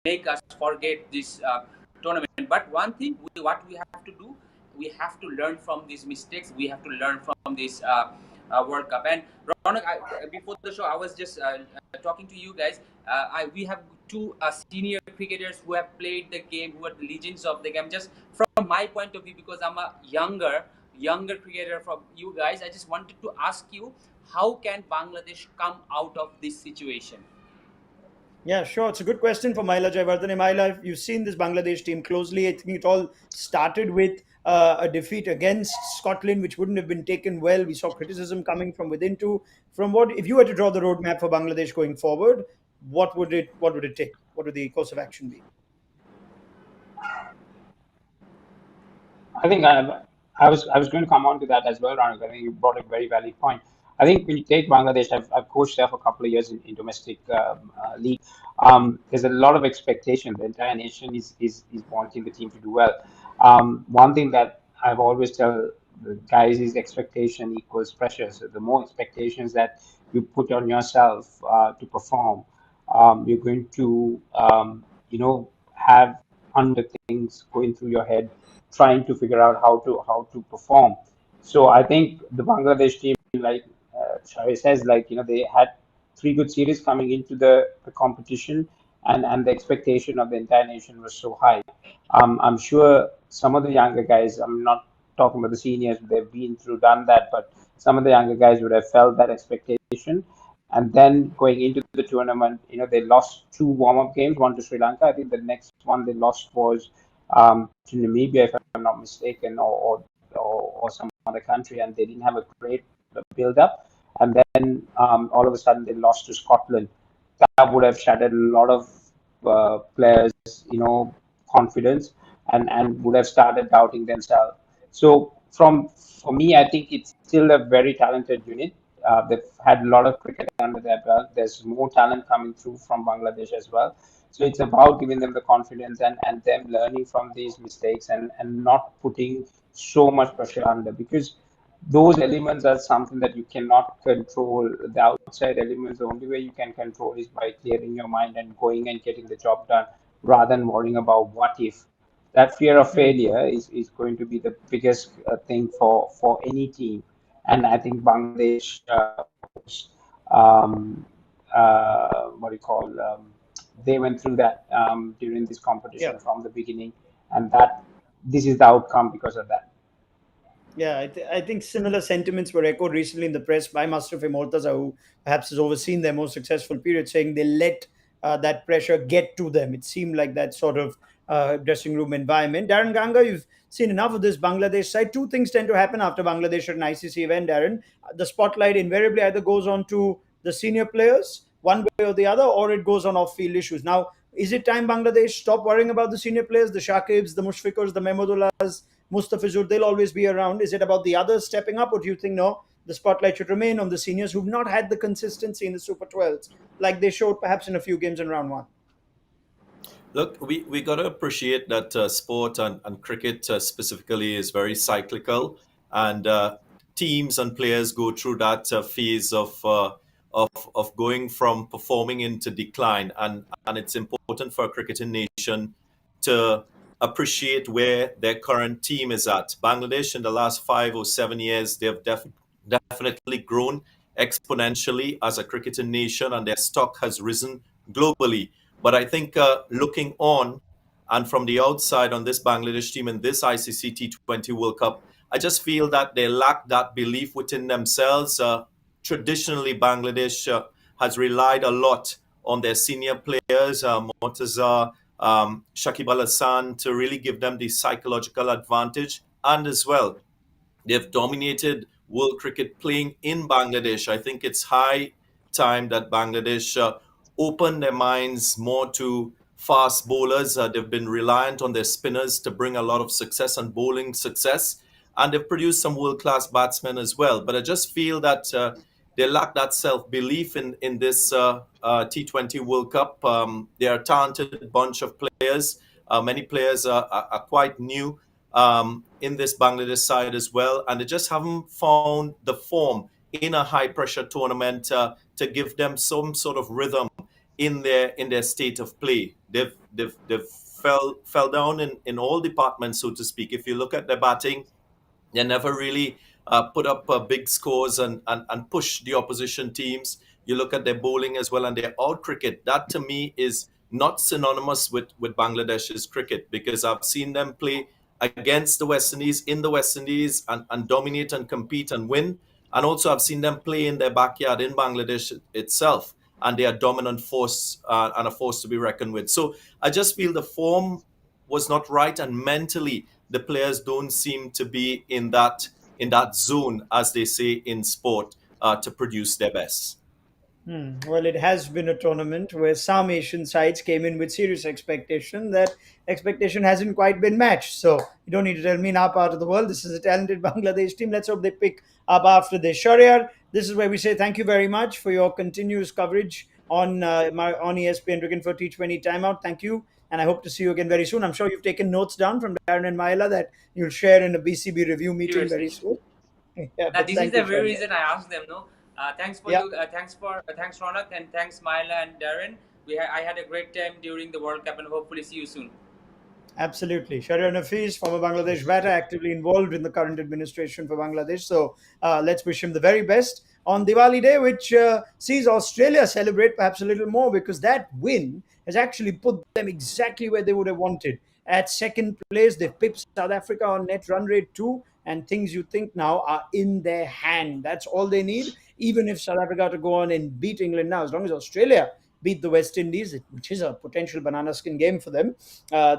make us forget this tournament. But one thing, what we have to do, we have to learn from these mistakes. We have to learn from this World Cup. And Ronak, before the show, I was just talking to you guys. We have two senior cricketers who have played the game, who are the legends of the game. Just from my point of view, because I'm a younger cricketer from you guys, I just wanted to ask you, how can Bangladesh come out of this situation? Yeah, sure. It's a good question for Mahela Jayawardene. Mahela, you've seen this Bangladesh team closely. I think it all started with a defeat against Scotland, which wouldn't have been taken well. We saw criticism coming from within too. From what, if you were to draw the roadmap for Bangladesh going forward, what would it take? What would the course of action be? I think I was going to come on to that as well, Ronak. I think you brought a very valid point. I think when you take Bangladesh, I've coached there for a couple of years in domestic league. There's a lot of expectation. The entire nation is wanting the team to do well. One thing that I've always tell the guys is expectation equals pressure. So the more expectations that you put on yourself to perform, you're going to have under things going through your head trying to figure out how to perform. So I think the Bangladesh team, like Shahriar says, like they had three good series coming into the competition, and the expectation of the entire nation was so high. I'm sure some of the younger guys, I'm not talking about the seniors, they've been through, done that, but some of the younger guys would have felt that expectation. And then going into the tournament, they lost two warm-up games, one to Sri Lanka. I think the next one they lost was to Namibia, if I'm not mistaken, or some other country, and they didn't have a great build-up. And then all of a sudden they lost to Scotland. That would have shattered a lot of players, confidence, and would have started doubting themselves. So for me, I think it's still a very talented unit. They've had a lot of cricket under their belt. There's more talent coming through from Bangladesh as well. So it's about giving them the confidence and them learning from these mistakes and not putting so much pressure under, because those elements are something that you cannot control. The outside elements, the only way you can control is by clearing your mind and going and getting the job done rather than worrying about what if. That fear of failure is going to be the biggest thing for any team. And I think Bangladesh, um, what do you call, they went through that during this Yeah. competition from the beginning, and that this is the outcome because of that. Yeah, I think similar sentiments were echoed recently in the press by Mustafa Mortaza, who perhaps has overseen their most successful period, saying they let that pressure get to them. It seemed like that sort of dressing room environment. Darren Ganga, you've seen enough of this Bangladesh side. Two things tend to happen after Bangladesh at an ICC event, Darren. The spotlight invariably either goes on to the senior players, one way or the other, or it goes on off-field issues. Now, is it time Bangladesh stop worrying about the senior players, the Shakibs, the Mushfiqurs, the Mehmudullahs, Mustafizur, they'll always be around. Is it about the others stepping up, or do you think no, the spotlight should remain on the seniors who've not had the consistency in the Super 12s like they showed perhaps in a few games in round one? Look, we got to appreciate that sport and cricket specifically is very cyclical, and teams and players go through that phase of going from performing into decline, and it's important for a cricketing nation to appreciate where their current team is at. Bangladesh in the last 5 or 7 years, they have definitely grown exponentially as a cricketing nation, and their stock has risen globally. But I think looking on and from the outside on this Bangladesh team in this ICC T20 World Cup, I just feel that they lack that belief within themselves. Traditionally, Bangladesh has relied a lot on their senior players, Mortaza, Shakib Al Hassan, to really give them the psychological advantage. And as well, they've dominated world cricket playing in Bangladesh. I think it's high time that Bangladesh open their minds more to fast bowlers. They've been reliant on their spinners to bring a lot of success and bowling success. And they've produced some world class batsmen as well. But I just feel that they lack that self belief in this T20 World Cup. They are a talented bunch of players. Many players are quite new in this Bangladesh side as well, and they just haven't found the form in a high pressure tournament to give them some sort of rhythm in their state of play. They've fell down in all departments, so to speak. If you look at their batting, they never really put up big scores and push the opposition teams. You look at their bowling as well and their out cricket. That to me is not synonymous with Bangladesh's cricket, because I've seen them play against the West Indies in the West Indies and dominate and compete and win. And also I've seen them play in their backyard in Bangladesh itself, and they are dominant force and a force to be reckoned with. So I just feel the form was not right, and mentally the players don't seem to be in that zone, as they say in sport, to produce their best. Well, it has been a tournament where some Asian sides came in with serious expectation. That expectation hasn't quite been matched. So you don't need to tell me in our part of the world. This is a talented Bangladesh team. Let's hope they pick up after this. Shahriar, this is where we say thank you very much for your continuous coverage on ESPN Cricket for T20 Timeout. Thank you. And I hope to see you again very soon. I'm sure you've taken notes down from Daren and Mahela that you'll share in a BCB review meeting very Seriously. soon. Yeah, Now, but this is thank the you, very Shahriar. reason I asked them. No, thanks for Yeah. you. Thanks Ronak, and thanks Myla and Darren. I had a great time during the World Cup, and hopefully see you soon. Absolutely. Shahriar Nafees, former Bangladesh batter, actively involved in the current administration for Bangladesh. So let's wish him the very best on Diwali Day, which sees Australia celebrate perhaps a little more, because that win has actually put them exactly where they would have wanted. At second place, they've pipped South Africa on net run rate too, and things you think now are in their hand. That's all they need. Even if South Africa to go on and beat England now, as long as Australia beat the West Indies, which is a potential banana skin game for them,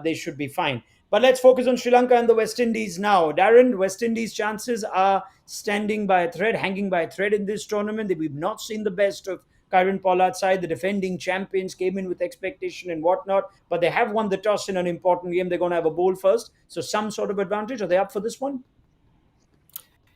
they should be fine. But let's focus on Sri Lanka and the West Indies now. Darren, West Indies' chances are standing by a thread, hanging by a thread in this tournament. We've not seen the best of Kyron Pollard's side. The defending champions came in with expectation and whatnot, but they have won the toss in an important game. They're going to have a bowl first. So some sort of advantage. Are they up for this one?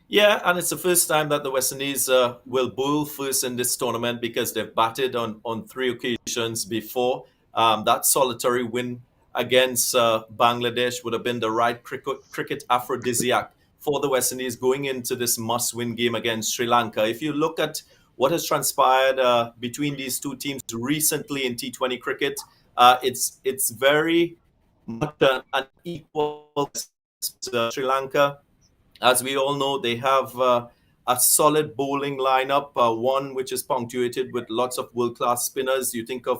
Yeah, and it's the first time that the West Indies will bowl first in this tournament, because they've batted on three occasions before. That solitary win against Bangladesh would have been the right cricket aphrodisiac for the West Indies going into this must-win game against Sri Lanka. If you look at what has transpired between these two teams recently in T20 cricket, it's very much an equal Sri Lanka. As we all know, they have a solid bowling lineup, one which is punctuated with lots of world-class spinners. You think of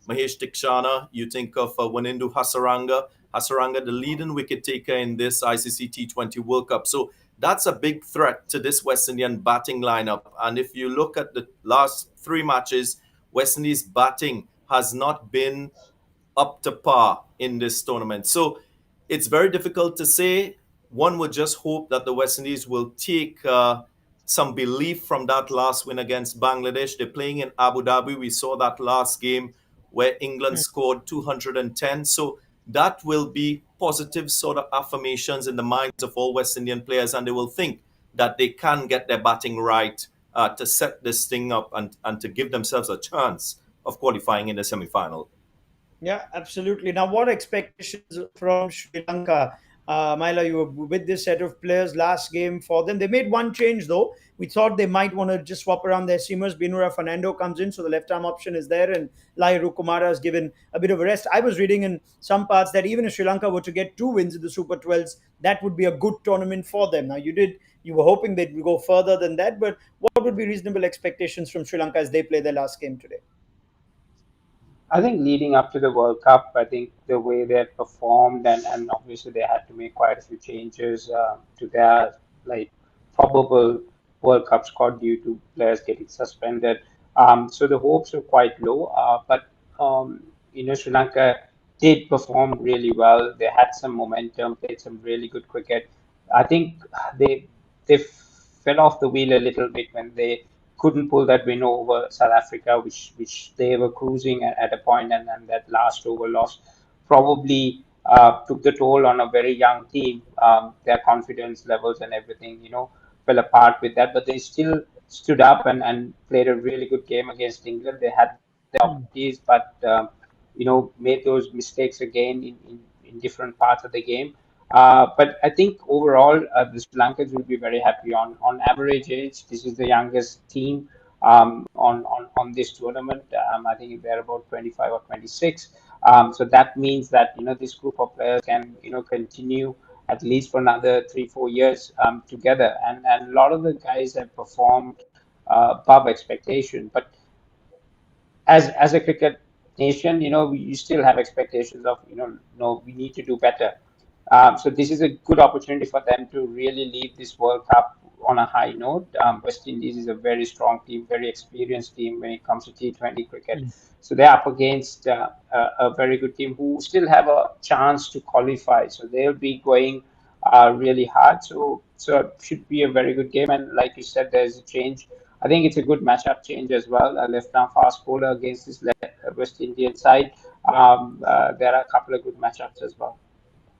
Mahesh Dikshana, you think of WANINDU Hasaranga, the leading wicket taker in this ICC T20 World Cup. So that's a big threat to this West Indian batting lineup. And if you look at the last three matches, West Indies batting has not been up to par in this tournament. So it's very difficult to say. One would just hope that the West Indies will take some belief from that last win against Bangladesh. They're playing in Abu Dhabi. We saw that last game where England scored 210. So that will be positive sort of affirmations in the minds of all West Indian players, and they will think that they can get their batting right to set this thing up and to give themselves a chance of qualifying in the semi-final. Yeah, absolutely. Now, what expectations from Sri Lanka? Myla, you were with this set of players last game for them. They made one change, though. We thought they might want to just swap around their seamers. Binura Fernando comes in, so the left arm option is there, and Lai Rukumara is given a bit of a rest. I was reading in some parts that even if Sri Lanka were to get two wins in the Super 12s, that would be a good tournament for them. Now, you were hoping they'd go further than that, but what would be reasonable expectations from Sri Lanka as they play their last game today? I think leading up to the World Cup, I think the way they had performed, and obviously they had to make quite a few changes to their like probable World Cup squad due to players getting suspended. So the hopes were quite low, but Sri Lanka did perform really well. They had some momentum, played some really good cricket. I think they fell off the wheel a little bit when they couldn't pull that win over South Africa, which they were cruising at a point, and that last over loss probably took the toll on a very young team. Their confidence levels and everything, fell apart with that, but they still stood up and played a really good game against England. They had the opportunities, but made those mistakes again in different parts of the game. But I think overall, the Sri Lankans will be very happy. On average age, this is the youngest team. on this tournament. I think they're about 25 or 26. So that means that this group of players can continue at least for another 3-4 years together. And a lot of the guys have performed above expectation. But as a cricket nation, you still have expectations of no, we need to do better. So this is a good opportunity for them to really leave this World Cup on a high note. West Indies is a very strong team, very experienced team when it comes to T20 cricket. So they're up against a very good team who still have a chance to qualify. So they'll be going really hard. So it should be a very good game. And like you said, there's a change. I think it's a good matchup change as well. A left-arm fast bowler against this West Indian side. There are a couple of good matchups as well.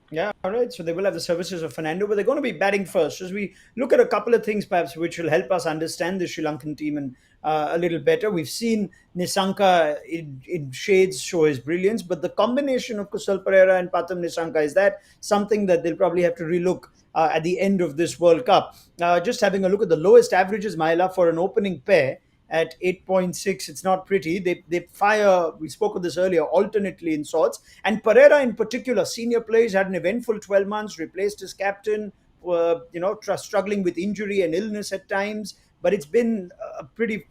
Yeah, all right. So they will have the services of Fernando, but they're going to be batting first. As we look at a couple of things, perhaps, which will help us understand the Sri Lankan team and a little better. We've seen Nisanka in shades show his brilliance, but the combination of Kusal Pereira and Pathum Nisanka, is that something that they'll probably have to relook at the end of this World Cup? Just having a look at the lowest averages, Mahela, for an opening pair at 8.6. It's not pretty. They fire, we spoke of this earlier, alternately in sorts. And Pereira in particular, senior players, had an eventful 12 months, replaced his captain, struggling with injury and illness at times. But it's been a pretty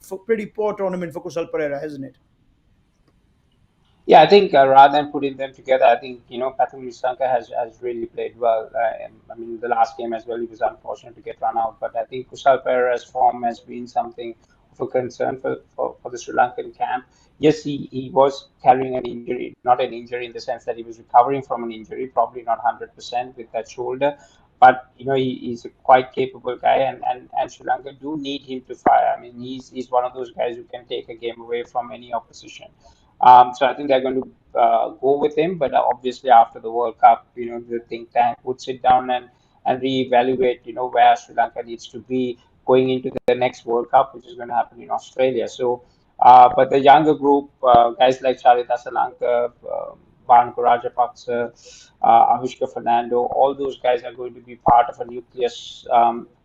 poor tournament for Kusal Pereira, hasn't it? Yeah, I think rather than putting them together, I think Pathum Nisanka has really played well. I mean, the last game as well, he was unfortunate to get run out. But I think Kusal Pereira's form has been something of a concern for the Sri Lankan camp. Yes, he was carrying an injury, not an injury in the sense that he was recovering from an injury, probably not 100% with that shoulder. But he's a quite capable guy, and Sri Lanka do need him to fire. I mean, he's one of those guys who can take a game away from any opposition. So I think they're going to go with him, but obviously after the World Cup, the think tank would sit down and reevaluate, where Sri Lanka needs to be going into the next World Cup, which is going to happen in Australia. So, but the younger group, guys like Charita Salanka, Banko Rajapaksa, Avishka Fernando, all those guys are going to be part of a nucleus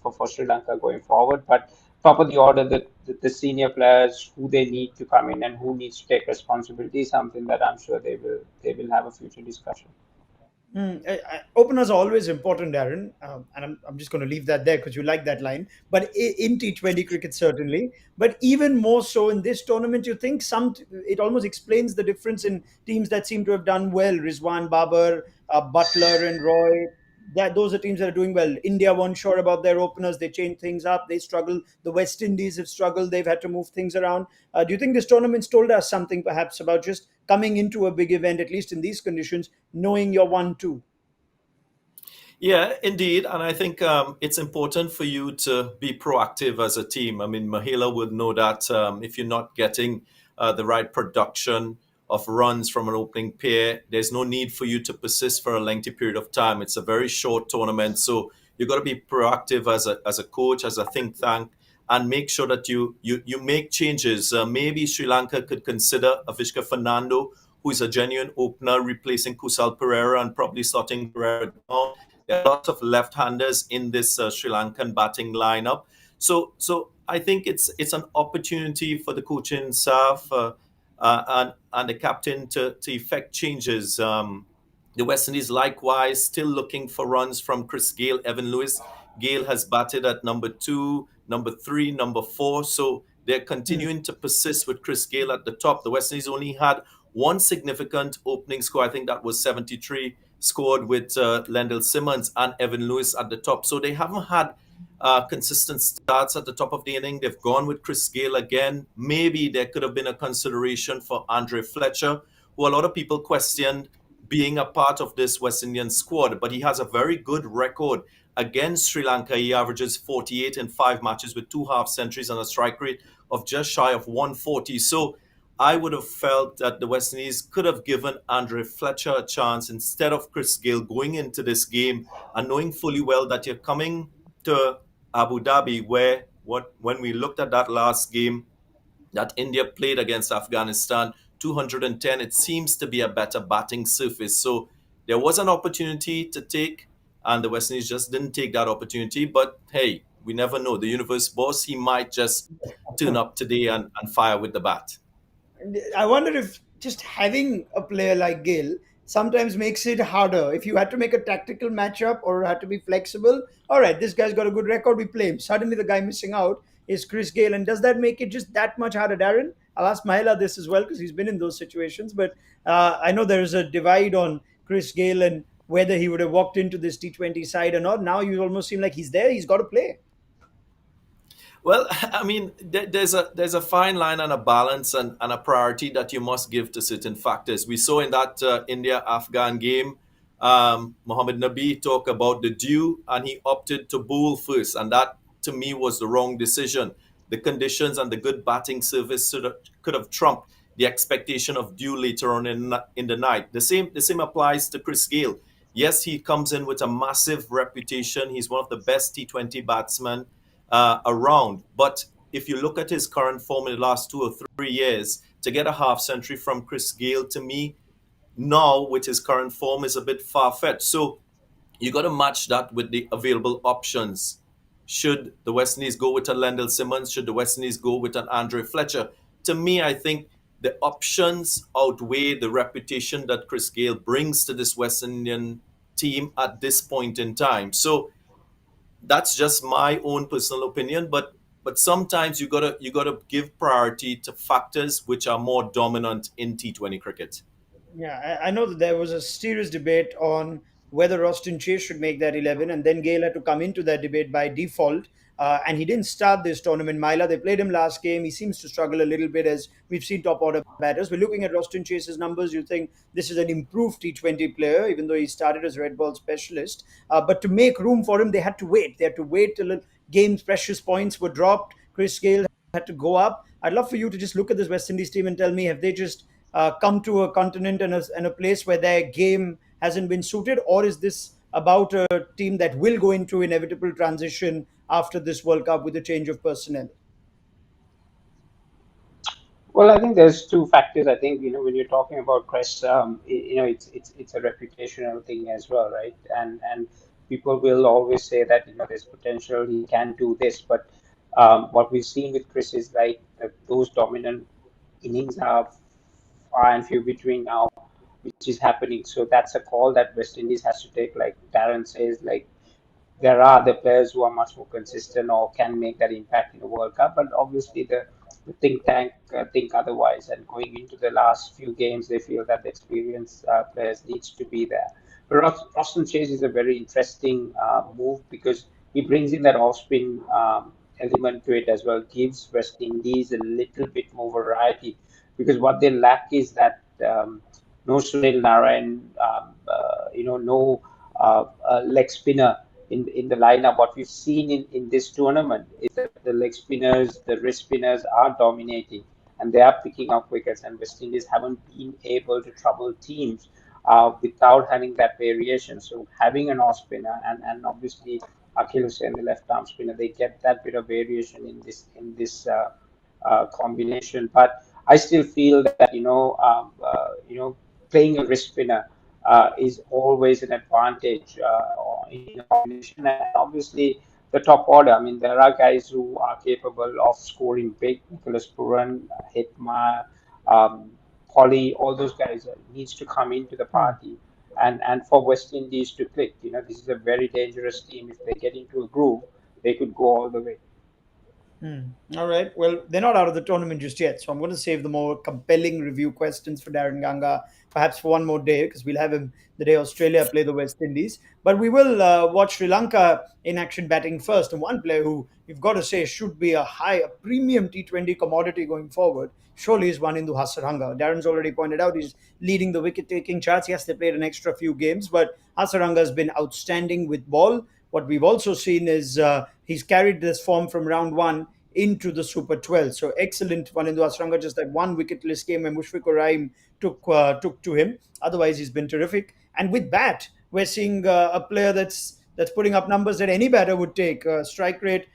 for Sri Lanka going forward. But top of the order, the senior players who they need to come in and who needs to take responsibility is something that I'm sure they will have a future discussion. Openers are always important, Darren, and I'm just going to leave that there because you like that line. But in T20 cricket, certainly, but even more so in this tournament, you think it almost explains the difference in teams that seem to have done well. Rizwan, Babar, Butler, and Roy. Those are teams that are doing well. India weren't sure about their openers. They changed things up. They struggle. The West Indies have struggled. They've had to move things around. Do you think this tournament's told us something perhaps about just coming into a big event, at least in these conditions, knowing you're 1-2? Yeah, indeed. And I think it's important for you to be proactive as a team. I mean, Mahela would know that if you're not getting the right production of runs from an opening pair, there's no need for you to persist for a lengthy period of time. It's a very short tournament. So you've got to be proactive as a coach, as a think tank, and make sure that you make changes. Maybe Sri Lanka could consider Avishka Fernando, who is a genuine opener, replacing Kusal Pereira and probably starting Pereira down. There are lots of left-handers in this Sri Lankan batting lineup. So I think it's an opportunity for the coaching staff and the captain to effect changes. The West Indies likewise still looking for runs from Chris Gayle, Evan Lewis. Gayle has batted at number 2, number 3, number 4. So they're continuing to persist with Chris Gayle at the top. The West Indies only had one significant opening score. I think that was 73, scored with Lendl Simmons and Evan Lewis at the top. So they haven't had consistent starts at the top of the inning. They've gone with Chris Gayle again. Maybe there could have been a consideration for Andre Fletcher, who a lot of people questioned being a part of this West Indian squad, but he has a very good record against Sri Lanka. He averages 48 in 5 matches with 2 half centuries and a strike rate of just shy of 140. So I would have felt that the West Indies could have given Andre Fletcher a chance instead of Chris Gayle going into this game and knowing fully well that you're coming to Abu Dhabi, where when we looked at that last game that India played against Afghanistan, 210, it seems to be a better batting surface. So there was an opportunity to take, and the West Indies just didn't take that opportunity. But hey, We never know. The universe boss, he might just turn up today and fire with the bat. I wonder if just having a player like Gill sometimes makes it harder. If you had to make a tactical matchup or had to be flexible, all right, this guy's got a good record, we play him. Suddenly, the guy missing out is Chris Gale, and does that make it just that much harder, Darren? I'll ask Mahela this as well because he's been in those situations. But I know there is a divide on Chris Gale and whether he would have walked into this T20 side or not. Now you almost seem like he's there. He's got to play. Well, I mean, there's a fine line and a balance and a priority that you must give to certain factors. We saw in that India-Afghan game, Mohammad Nabi talk about the due, and he opted to bowl first, and that to me was the wrong decision. The conditions and the good batting service could have trumped the expectation of due later on in the night. The same applies to Chris Gale. Yes, he comes in with a massive reputation. He's one of the best T20 batsmen around. But if you look at his current form in the last 2 or 3 years, to get a half century from Chris Gale, to me, now with his current form, is a bit far fetched. So you got to match that with the available options. Should the West Indies go with a Lendl Simmons? Should the West Indies go with an Andre Fletcher? To me, I think the options outweigh the reputation that Chris Gale brings to this West Indian team at this point in time. So that's just my own personal opinion, but sometimes you gotta give priority to factors which are more dominant in T20 cricket. Yeah, I know that there was a serious debate on whether Roston Chase should make that 11, and then Gale had to come into that debate by default. And he didn't start this tournament. Myla, they played him last game. He seems to struggle a little bit as we've seen top order batters. We're looking at Roston Chase's numbers. You think this is an improved T20 player, even though he started as red ball specialist. But to make room for him, they had to wait. They had to wait till game's precious points were dropped. Chris Gale had to go up. I'd love for you to just look at this West Indies team and tell me, have they just come to a continent and a place where their game hasn't been suited, or is this about a team that will go into inevitable transition after this World Cup with a change of personnel? Well, I think there's two factors. I think when you're talking about Crest, it's a reputational thing as well, right? And people will always say that there's potential, he can do this, but what we've seen with Chris is like those dominant innings are far and few between now, which is happening. So that's a call that West Indies has to take. Like Darren says, like there are the players who are much more consistent or can make that impact in the World Cup. But obviously, the think tank think otherwise. And going into the last few games, they feel that the experienced players needs to be there. But Roston Chase is a very interesting move because he brings in that off-spin element to it as well, gives West Indies a little bit more variety because what they lack is that no Sunil Narayan, no leg spinner in the lineup. What we've seen in this tournament is that the leg spinners, the wrist spinners are dominating and they are picking up wickets, and West Indies haven't been able to trouble teams without having that variation. So having an off spinner and obviously Akhil Hussain, the left arm spinner, they get that bit of variation in this combination. But I still feel that playing a wrist spinner is always an advantage in a combination. And obviously, the top order. I mean, there are guys who are capable of scoring big. Nicholas Puran, Hitma, Polly, all those guys needs to come into the party. And for West Indies to click, this is a very dangerous team. If they get into a groove, they could go all the way. All right. Well, they're not out of the tournament just yet, so I'm going to save the more compelling review questions for Daren Ganga, perhaps for one more day, because we'll have him the day Australia play the West Indies. But we will watch Sri Lanka in action batting first, and one player who you've got to say should be a premium T20 commodity going forward, surely is Wanindu Hasaranga. Darren's already pointed out he's leading the wicket-taking charts. Yes, they played an extra few games, but Hasaranga has been outstanding with ball. What we've also seen is he's carried this form from round one into the Super 12. So excellent Wanindu Hasaranga, just that one wicketless game when Mushfiqur Rahim took to him. Otherwise, he's been terrific. And with bat, we're seeing a player that's putting up numbers that any batter would take. Strike rate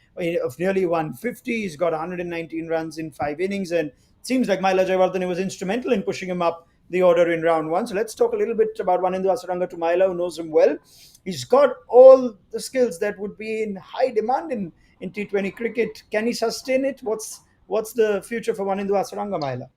of nearly 150. He's got 119 runs in 5 innings, and it seems like Mahela Jayawardene was instrumental in pushing him up the order in round one. So let's talk a little bit about Wanindu Hasaranga to Mahela, who knows him well. He's got all the skills that would be in high demand in T20 cricket. Can he sustain it? What's the future for Wanindu Hasaranga, Mahela?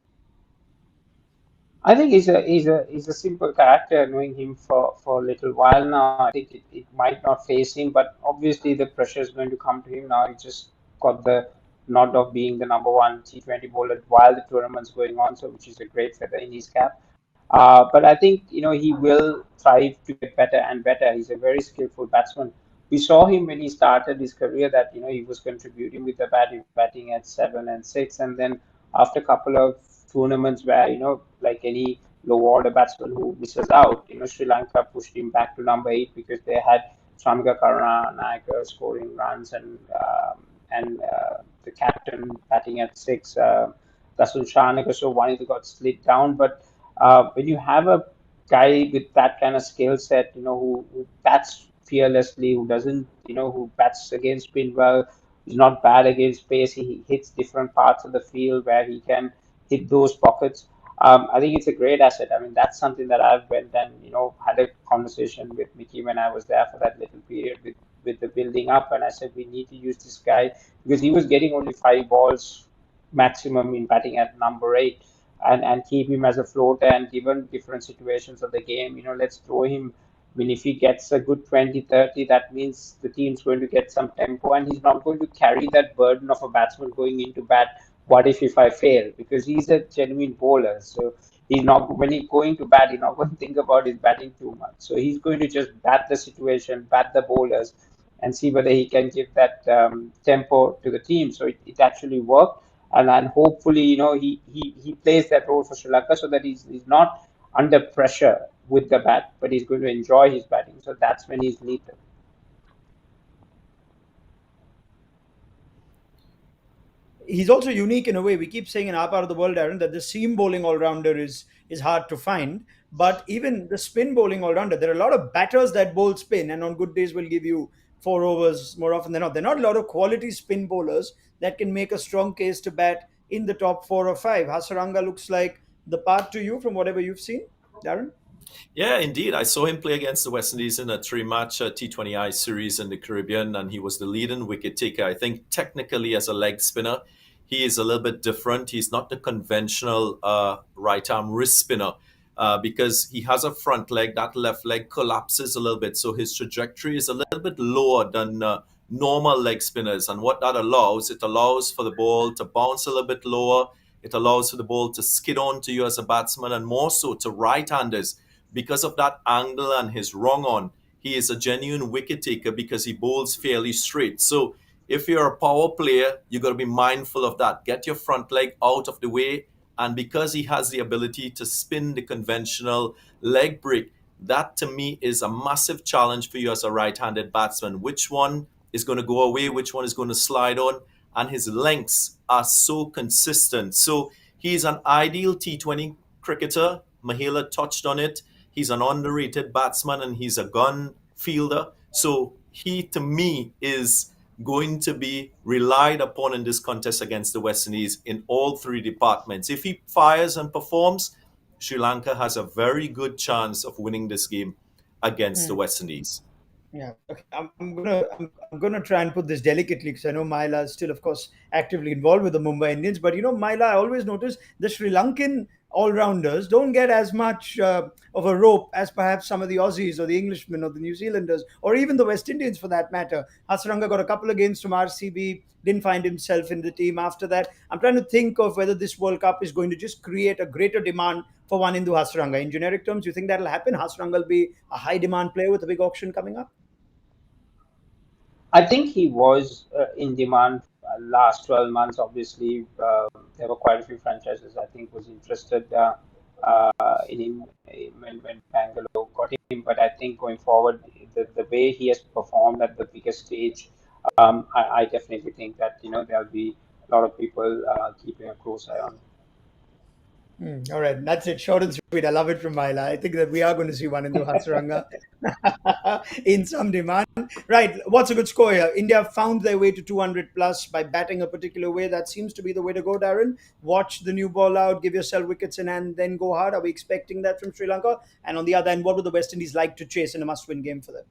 I think he's a simple character. Knowing him for a little while now, I think it might not face him, but obviously the pressure is going to come to him now. He just got the nod of being the number one T20 bowler while the tournament's going on, so which is a great feather in his cap. But I think he will thrive to get better and better. He's a very skillful batsman. We saw him when he started his career that he was contributing with the batting at 7 and 6, and then after a couple of tournaments where like any low order batsman who misses out, Sri Lanka pushed him back to number 8 because they had Shamga Karunanayake scoring runs and the captain batting at 6. Dasun Shanaka, so one got slid down, but when you have a guy with that kind of skill set, who bats fearlessly, who doesn't, who bats against spin well, he's not bad against pace. He hits different parts of the field where he can hit those pockets. I think it's a great asset. I mean, that's something that I've went and had a conversation with Mickey when I was there for that little period with the building up, and I said we need to use this guy because he was getting only 5 balls maximum in batting at number 8, and keep him as a floater, and given different situations of the game, let's throw him. I mean, if he gets a good 20-30, that means the team's going to get some tempo, and he's not going to carry that burden of a batsman going into bat. What if I fail? Because he's a genuine bowler, so he's not, when he's going to bat, he's not going to think about his batting too much. So he's going to just bat the situation, bat the bowlers, and see whether he can give that tempo to the team. So it actually worked, and hopefully he plays that role for Sri Lanka so that he's not under pressure with the bat, but he's going to enjoy his batting. So that's when he's lethal. He's also unique in a way. We keep saying in our part of the world, Daren, that the seam bowling all rounder is hard to find. But even the spin bowling all rounder, there are a lot of batters that bowl spin, and on good days will give you 4 overs more often than not. There are not a lot of quality spin bowlers that can make a strong case to bat in the top 4 or 5. Hasaranga looks like the part to you from whatever you've seen, Daren. Yeah, indeed. I saw him play against the West Indies in a 3-match T20I series in the Caribbean, and he was the leading wicket taker. I think technically, as a leg spinner, he is a little bit different. He's not the conventional right arm wrist spinner because he has a front leg. That left leg collapses a little bit. So his trajectory is a little bit lower than normal leg spinners. And what that allows, it allows for the ball to bounce a little bit lower. It allows for the ball to skid on to you as a batsman, and more so to right-handers. Because of that angle and his wrong on, he is a genuine wicket taker because he bowls fairly straight. So if you're a power player, you got to be mindful of that. Get your front leg out of the way. And because he has the ability to spin the conventional leg break, that to me is a massive challenge for you as a right-handed batsman. Which one is going to go away? Which one is going to slide on? And his lengths are so consistent. So he's an ideal T20 cricketer. Mahela touched on it. He's an underrated batsman and he's a gun fielder. So he, to me, is going to be relied upon in this contest against the West Indies in all 3 departments. If he fires and performs, Sri Lanka has a very good chance of winning this game against the West Indies. Yeah. Okay. I'm gonna try and put this delicately because I know Mahela is still, of course, actively involved with the Mumbai Indians. But Mahela, I always notice the Sri Lankan all-rounders don't get as much of a rope as perhaps some of the Aussies or the Englishmen or the New Zealanders or even the West Indians for that matter. Hasaranga got a couple of games from RCB, didn't find himself in the team after that. I'm trying to think of whether this World Cup is going to just create a greater demand for Wanindu Hasaranga. In generic terms, you think that'll happen? Hasaranga will be a high demand player with a big auction coming up? I think he was in demand last 12 months. Obviously, there were quite a few franchises I think was interested in him when Bangalore got him. But I think going forward, the way he has performed at the biggest stage, I definitely think that there'll be a lot of people keeping a close eye on him. All right, that's it. Short and sweet. I love it from Mahela. I think that we are going to see Wanindu Hasaranga in some demand. Right, what's a good score here? India found their way to 200 plus by batting a particular way. That seems to be the way to go, Daren. Watch the new ball out, give yourself wickets in and then go hard. Are we expecting that from Sri Lanka? And on the other end, what would the West Indies like to chase in a must-win game for them?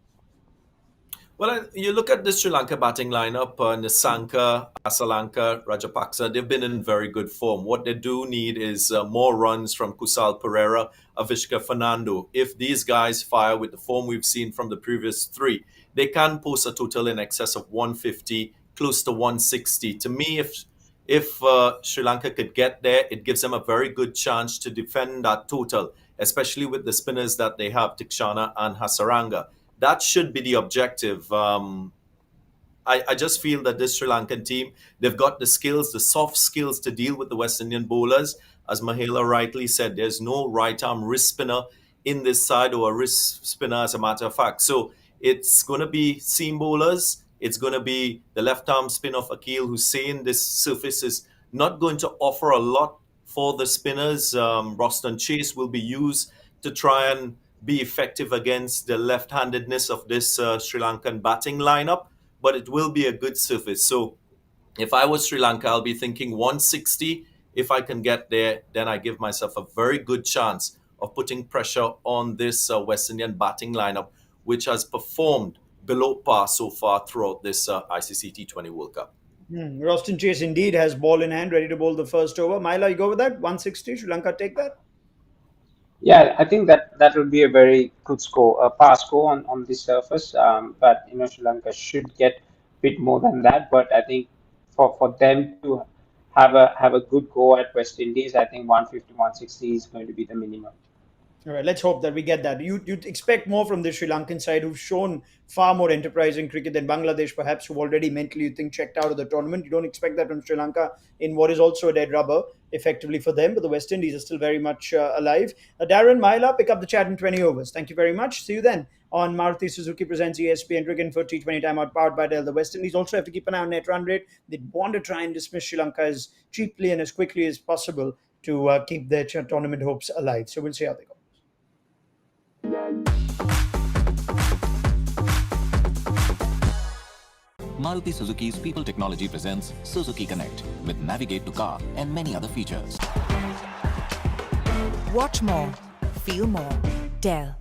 Well, you look at the Sri Lanka batting lineup, Nisanka, Asalanka, Rajapaksa, they've been in very good form. What they do need is more runs from Kusal Pereira, Avishka Fernando. If these guys fire with the form we've seen from the previous three, they can post a total in excess of 150, close to 160. To me, if Sri Lanka could get there, it gives them a very good chance to defend that total, especially with the spinners that they have, Tikshana and Hasaranga. That should be the objective. I just feel that this Sri Lankan team, they've got the skills, the soft skills to deal with the West Indian bowlers. As Mahela rightly said, there's no right arm wrist spinner in this side, or a wrist spinner as a matter of fact. So it's going to be seam bowlers. It's going to be the left arm spin of Akil Hussain. This surface is not going to offer a lot for the spinners. Roston Chase will be used to try and be effective against the left-handedness of this Sri Lankan batting lineup, but it will be a good surface. So if I was Sri Lanka, I'll be thinking 160. If I can get there, then I give myself a very good chance of putting pressure on this West Indian batting lineup, which has performed below par so far throughout this ICC T20 World Cup. Roston Chase indeed has ball in hand, ready to bowl the first over. Mahela, you go with that? 160, Sri Lanka take that? Yeah, I think that would be a very good score, a par score on this surface. But Sri Lanka should get a bit more than that. But I think for them to have a good go at West Indies, I think 150, 160 is going to be the minimum. All right, let's hope that we get that. You'd expect more from the Sri Lankan side, who've shown far more enterprising cricket than Bangladesh, perhaps, who've already mentally, you think, checked out of the tournament. You don't expect that from Sri Lanka in what is also a dead rubber, effectively, for them. But the West Indies are still very much alive. Daren, Mahela, pick up the chat in 20 overs. Thank you very much. See you then on Maruti Suzuki presents ESPN Cricket for T20 Timeout, powered by Dell. The West Indies also have to keep an eye on net run rate. They want to try and dismiss Sri Lanka as cheaply and as quickly as possible to keep their tournament hopes alive. So we'll see how they go. Maruti Suzuki's People Technology presents Suzuki Connect with Navigate to Car and many other features. Watch more, feel more. Dell.